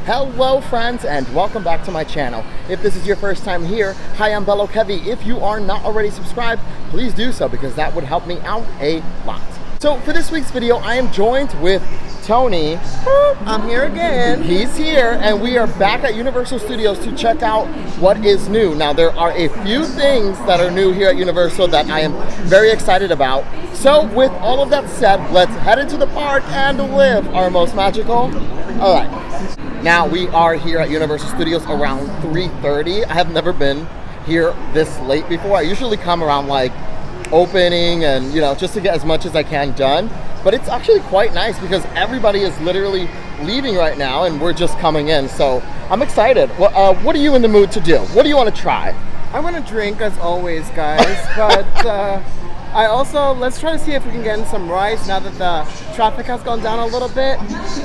Hello friends and welcome back to my channel. If this is your first time here, hi, I'm BELLO KEVY. If you are not already subscribed, please do so because that would help me out a lot. So for this week's video, I am joined with Tony. I'm here again. He's here and we are back at Universal Studios to check out what is new. Now there are a few things that are new here at Universal that I am very excited about. So with all of that said, let's head into the park and live our most magical life. Now we are here at Universal Studios around 3:30. I have never been here this late before. I usually come around like opening and just to get as much as I can done. But it's actually quite nice because everybody is literally leaving right now and we're just coming in. So I'm excited. Well, what are you in the mood to do? What do you want to try? I want to drink as always, guys, but I also, let's try to see if we can get in some rides now that the traffic has gone down a little bit.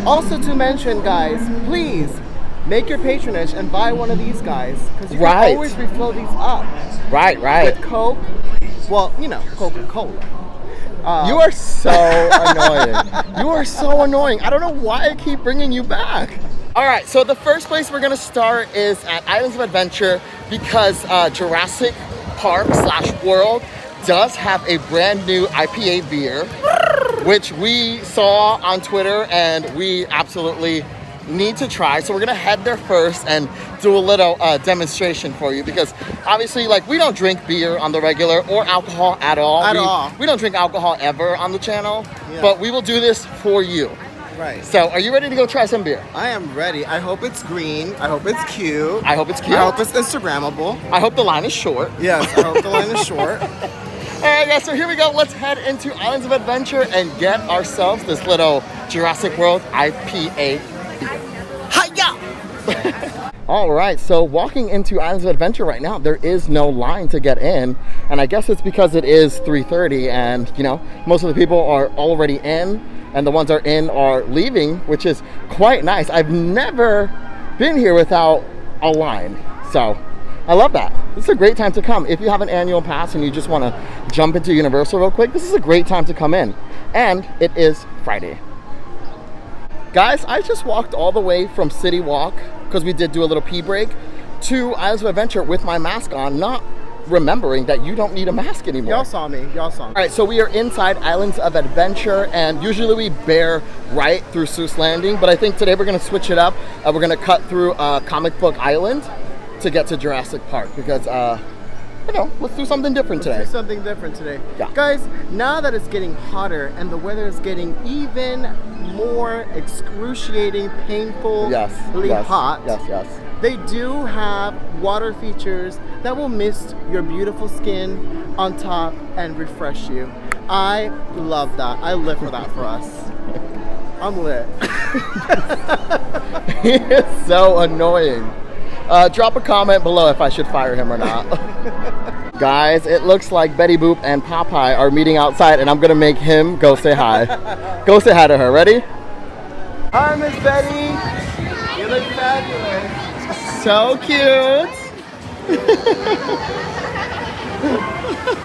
Also to mention, guys, please make your patronage and buy one of these guys because you can always refill these up. Right. With Coke, well, Coca-Cola. You are so annoying. You are so annoying. I don't know why I keep bringing you back. All right, so the first place we're gonna start is at Islands of Adventure because Jurassic Park / World does have a brand new IPA beer, which we saw on Twitter and we absolutely need to try. So we're gonna head there first and do a little demonstration for you because obviously we don't drink beer on the regular or alcohol at all. We don't drink alcohol ever on the channel, but we will do this for you. Right. So are you ready to go try some beer? I am ready. I hope it's green. I hope it's cute. I hope it's cute. I hope it's Instagrammable. I hope the line is short. Yes, I hope the line is short. Alright guys, so here we go. Let's head into Islands of Adventure and get ourselves this little Jurassic World IPA beer. Hiya! Alright, so walking into Islands of Adventure right now, there is no line to get in. And I guess it's because it is 3:30 and, most of the people are already in and the ones are in are leaving, which is quite nice. I've never been here without a line, so I love that. This is a great time to come. If you have an annual pass and you just want to jump into Universal real quick, this is a great time to come in. And it is Friday. Guys, I just walked all the way from City Walk, because we did do a little pee break, to Islands of Adventure with my mask on, not remembering that you don't need a mask anymore. Y'all saw me. Y'all saw me. All right, so we are inside Islands of Adventure, and usually we bear right through Seuss Landing, but I think today we're going to switch it up. We're going to cut through Comic Book Island to get to Jurassic Park because, let's do something different today. Let's do something different today. Yeah. Guys, now that it's getting hotter and the weather is getting even more excruciating, painfully hot. Yes. They do have water features that will mist your beautiful skin on top and refresh you. I love that. I live for that for us. I'm lit. He is so annoying. Drop a comment below if I should fire him or not. Guys, it looks like Betty Boop and Popeye are meeting outside and I'm gonna make him go say hi. Go say hi to her. Ready? Hi, Miss Betty. You look fabulous. So cute.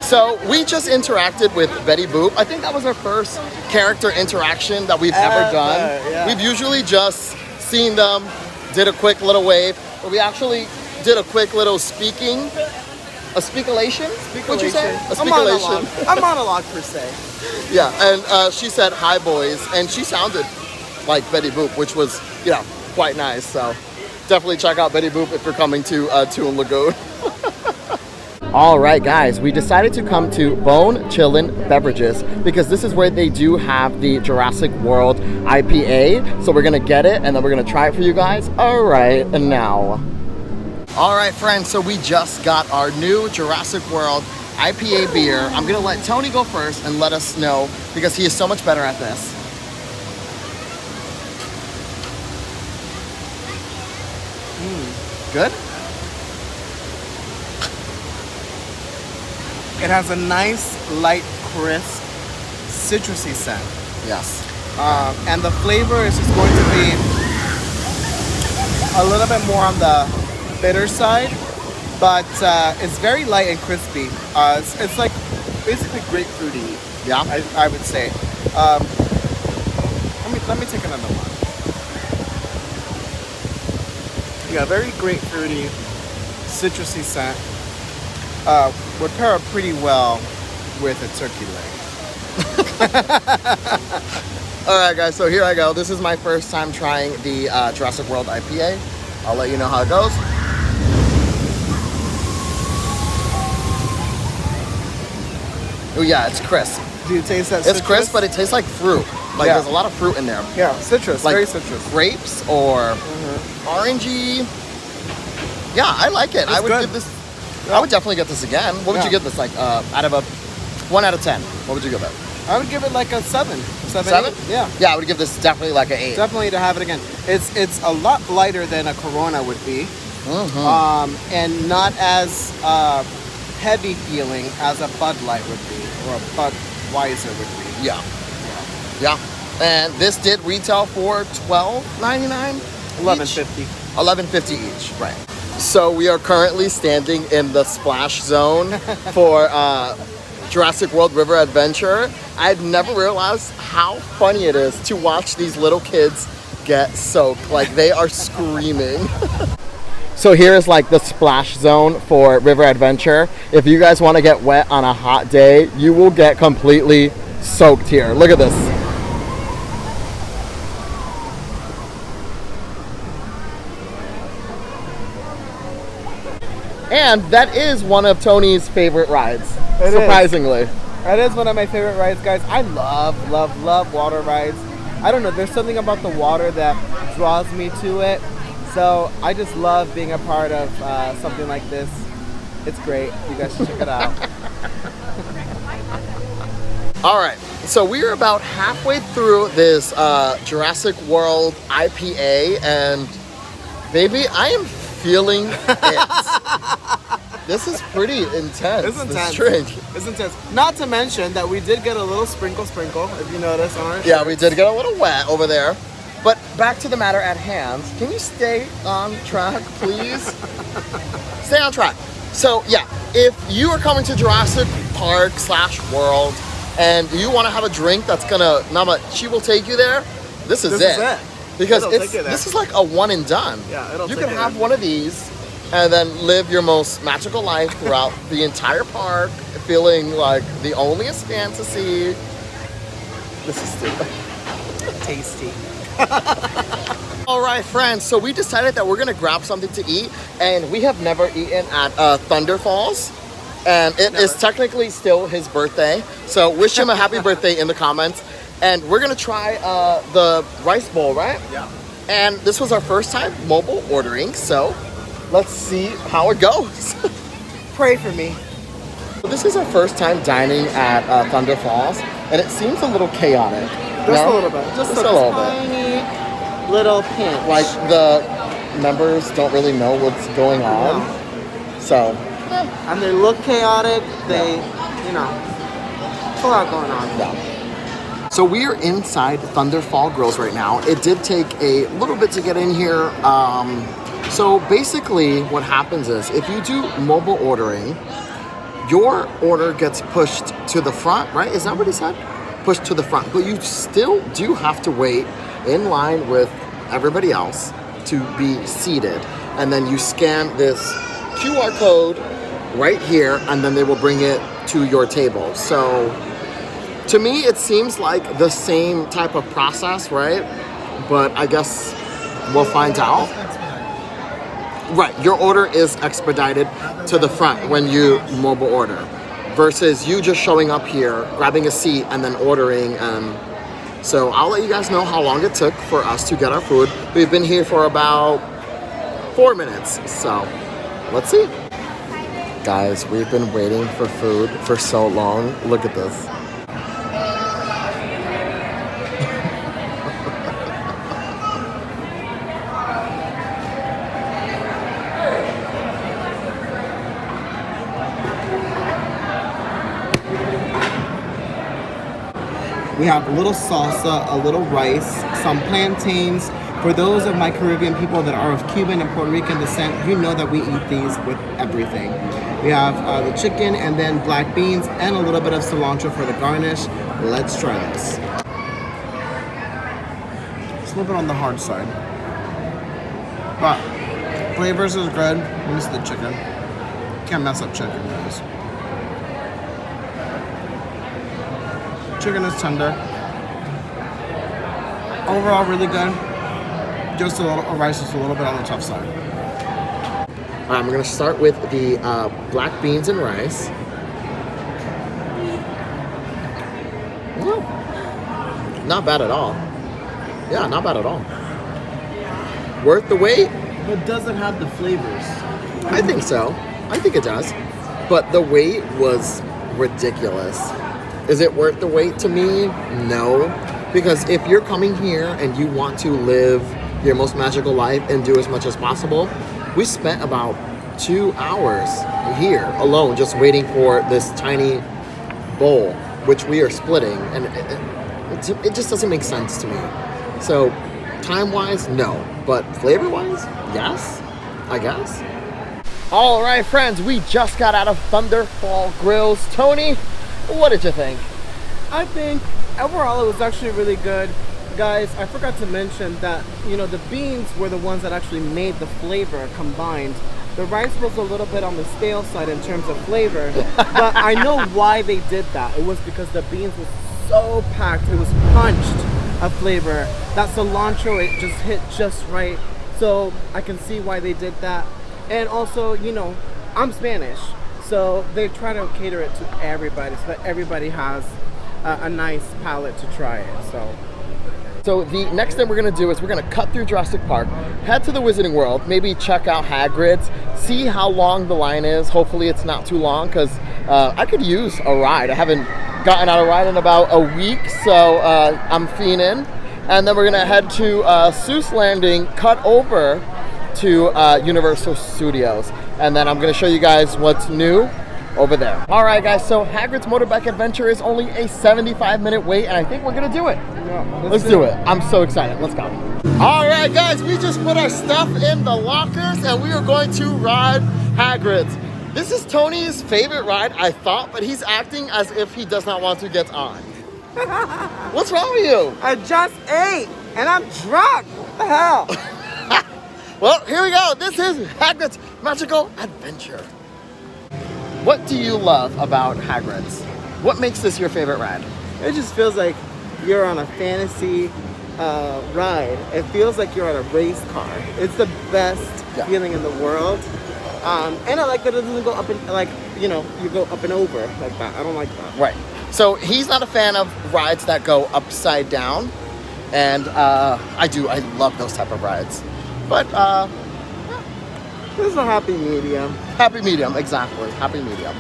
So we just interacted with Betty Boop. I think that was our first character interaction that we've ever done. Yeah. We've usually just seen them, did a quick little wave, but we actually did a quick little speaking. A speakulation? What'd you say? A speculation. A monologue per se. Yeah, and she said, "Hi, boys," and she sounded like Betty Boop, which was, quite nice. So definitely check out Betty Boop if you're coming to Toon Lagoon. All right, guys, we decided to come to Bone Chillin' Beverages because this is where they do have the Jurassic World IPA. So we're gonna get it and then we're gonna try it for you guys. All right, and now. All right, friends, so we just got our new Jurassic World IPA beer. I'm gonna let Tony go first and let us know because he is so much better at this. Good? It has a nice, light, crisp, citrusy scent. Yes. And the flavor is just going to be a little bit more on the bitter side, but it's very light and crispy. It's like basically grapefruity. Yeah, I would say. Let me take another one. Yeah, very grapefruity, citrusy scent. Would pair up pretty well with a turkey leg. All right, guys, so here I go. This is my first time trying the Jurassic World IPA. I'll let you know how it goes. Oh yeah, it's crisp. Do you taste that It's citrus? crisp, but it tastes like fruit. Like Yeah. there's a lot of fruit in there. Yeah, citrus, Like very citrus. grapes or orangey. Yeah, I like it. I would good. give this. I would definitely get this again. What would Yeah. you give this? Like out of a 1 out of 10. What would you give it? I would give it like a 7. 7? 8? Yeah. Yeah, I would give this definitely like an 8. Definitely to have it again. It's a lot lighter than a Corona would be, and not as heavy feeling as a Bud Light would be or a Budweiser would be. Yeah. Yeah. And this did retail for $12.99. $11.50. $11.50 each. Right. So we are currently standing in the splash zone for Jurassic World River Adventure. I'd never realized how funny it is to watch these little kids get soaked. Like they are screaming. So here is like the splash zone for River Adventure. If you guys want to get wet on a hot day, you will get completely soaked here. Look at this. And that is one of Tony's favorite rides, surprisingly. That is one of my favorite rides, guys. I love water rides. I don't know, there's something about the water that draws me to it. So I just love being a part of something like this. It's great. You guys should check it out. All right, so we're about halfway through this Jurassic World IPA, and baby, I am feeling it. This is pretty intense. It's intense. This drink. It's intense. Not to mention that we did get a little sprinkle, if you notice on our Yeah, shirts. we did get a little wet over there. But back to the matter at hand. Can you stay on track, please? Stay on track. So yeah, if you are coming to Jurassic Park / World and you want to have a drink that's gonna, Mama, she will take you there. This is it. Because this is like a one and done. Yeah, it'll You take can you have there. one of these and then live your most magical life throughout the entire park, feeling like the onlyest fantasy. This is stupid. Tasty. All right, friends, so we decided that we're gonna grab something to eat, and we have never eaten at Thunderfalls, and it is technically still his birthday, so wish him a happy birthday in the comments. And we're gonna try the rice bowl, right? Yeah. And this was our first time mobile ordering, so let's see how it goes. Pray for me. This is our first time dining at Thunderfalls, and it seems a little chaotic. Just No? a little bit. Just a little bit. tiny little pinch. Like the members don't really know what's going on. No. So, And they look chaotic. They, you know, it's a lot going on. yeah. So we are inside Thunderfall Grills right now. It did take a little bit to get in here. So basically what happens is if you do mobile ordering, your order gets pushed to the front, right? Is that what he said? Pushed to the front. But you still do have to wait in line with everybody else to be seated. And then you scan this QR code right here, and then they will bring it to your table. So to me, it seems like the same type of process, right? But I guess we'll find out. Right, your order is expedited to the front when you mobile order versus you just showing up here, grabbing a seat, and then ordering. So I'll let you guys know how long it took for us to get our food. We've been here for about 4 minutes, so let's see. Guys, we've been waiting for food for so long. Look at this. We have a little salsa, a little rice, some plantains. For those of my Caribbean people that are of Cuban and Puerto Rican descent, you know that we eat these with everything. We have the chicken and then black beans and a little bit of cilantro for the garnish. Let's try this. It's a little bit on the hard side, but Flavors is good. Let me see the chicken. Can't mess up chicken, guys. Chicken is tender. Overall, really good. Just a little, rice is a little bit on the tough side. I'm gonna start with the black beans and rice. Not bad at all. Yeah, not bad at all. Worth the wait? But does it have the flavors? I think so. I think it does. But the wait was ridiculous. Is it worth the wait to me? No. Because if you're coming here and you want to live your most magical life and do as much as possible, we spent about 2 hours here alone just waiting for this tiny bowl, which we are splitting, and it just doesn't make sense to me. So time-wise, no. But flavor-wise, yes, I guess. All right, friends, we just got out of Thunderfall Grill's. Tony, what did you think? I think overall it was actually really good. Guys, I forgot to mention that, you know, the beans were the ones that actually made the flavor combined. The rice was a little bit on the stale side in terms of flavor, but I know why they did that. It was because the beans was so packed, it was punched of flavor. That cilantro, it just hit just right. So I can see why they did that. And also, you know, I'm Spanish, so they try to cater it to everybody so that everybody has a nice palate to try it. So the next thing we're gonna do is we're gonna cut through Jurassic Park, head to the Wizarding World, maybe check out Hagrids, see how long the line is. Hopefully it's not too long, because I could use a ride. I haven't gotten out a ride in about a week, so I'm fiending. And then we're gonna head to Seuss Landing, cut over to Universal Studios. And then I'm gonna show you guys what's new over there. All right, guys, so Hagrid's Motorbike Adventure is only a 75-minute wait, and I think we're gonna do it. Yeah, let's do it. I'm so excited. Let's go. All right, guys, we just put our stuff in the lockers, and we are going to ride Hagrid's. This is Tony's favorite ride, I thought, but he's acting as if he does not want to get on. What's wrong with you? I just ate, and I'm drunk. What the hell? Well, here we go. This is Hagrid's Magical Adventure. What do you love about Hagrid's? What makes this your favorite ride? It just feels like you're on a fantasy ride. It feels like you're on a race car. It's the best feeling in the world. And I like that it doesn't go up and, like, you know, you go up and over like that. I don't like that. Right. So he's not a fan of rides that go upside down. And I do. I love those type of rides. But this is a happy medium. Happy medium, exactly. Happy medium.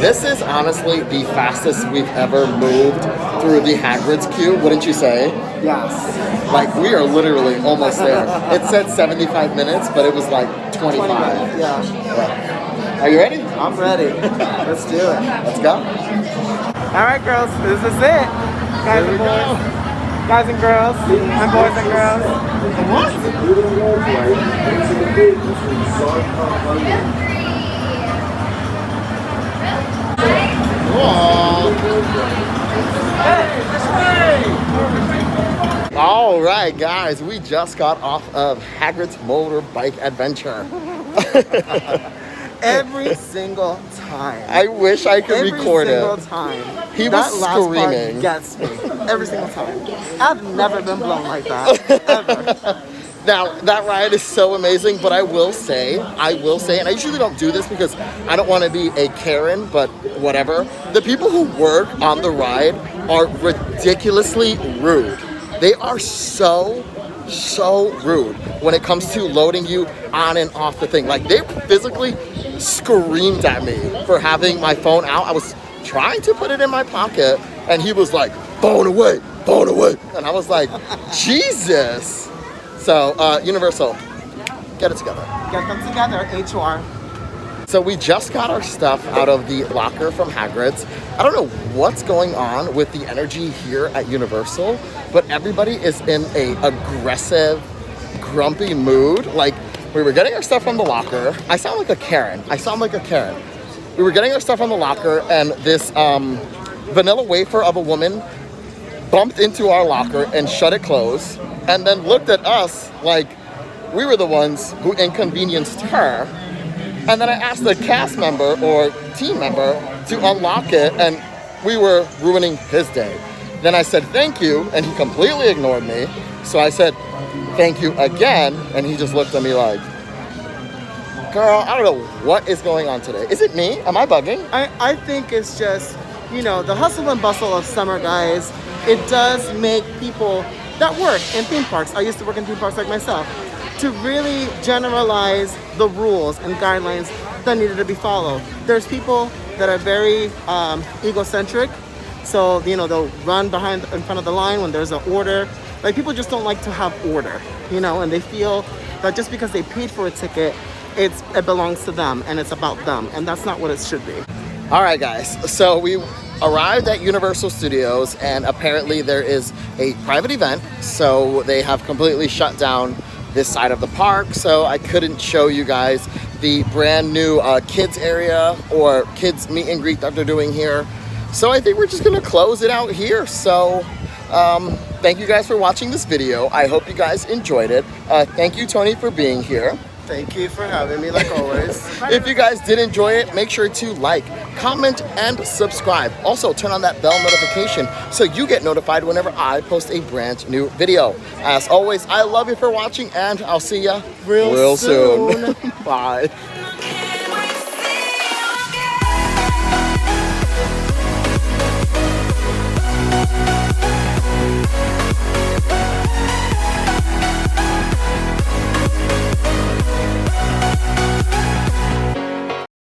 This is honestly the fastest we've ever moved through the Hagrid's queue, wouldn't you say? Yes. Like, we are literally almost there. It said 75 minutes, but it was like 25. Yeah. Are you ready? I'm ready. Let's do it. Let's go. All right, girls. This is it. Guys and boys. Guys and girls. And boys and girls. What? All right, guys, we just got off of Hagrid's Motorbike Adventure. Every single time. I wish I could record it. Every single time. He that was last screaming. Part gets me. Every single time. I've never been blown like that. Ever. Now, that ride is so amazing, but I will say, and I usually don't do this because I don't want to be a Karen, but whatever. The people who work on the ride are ridiculously rude. They are so rude when it comes to loading you on and off the thing. Like, they physically screamed at me for having my phone out. I was trying to put it in my pocket, and he was like, phone away. And I was like, Jesus. So, Universal, get it together. Get them together, HR. So we just got our stuff out of the locker from Hagrid's. I don't know what's going on with the energy here at Universal, but everybody is in a aggressive, grumpy mood. Like, we were getting our stuff from the locker. I sound like a Karen. We were getting our stuff from the locker, and this vanilla wafer of a woman bumped into our locker and shut it closed, and then looked at us like, we were the ones who inconvenienced her. And then I asked the cast member or team member to unlock it, and we were ruining his day. Then I said thank you, and he completely ignored me. So I said thank you again, and he just looked at me like, girl, I don't know what is going on today. Is it me? Am I bugging? I think it's just, you know, the hustle and bustle of summer, guys. It does make people that work in theme parks, I used to work in theme parks like myself, to really generalize the rules and guidelines that needed to be followed. There's people that are very egocentric, so, you know, they'll run in front of the line when there's an order. Like, people just don't like to have order, you know, and they feel that just because they paid for a ticket, it belongs to them and it's about them, and that's not what it should be. All right, guys, so we arrived at Universal Studios, and apparently there is a private event, so they have completely shut down this side of the park, so I couldn't show you guys the brand new kids area or kids meet and greet that they're doing here. So I think we're just gonna close it out here. So thank you guys for watching this video. I hope you guys enjoyed it. Thank you, Tony, for being here. Thank you for having me, like always. If you guys did enjoy it, make sure to like, comment, and subscribe. Also, turn on that bell notification so you get notified whenever I post a brand new video. As always, I love you for watching, and I'll see ya real soon. Bye.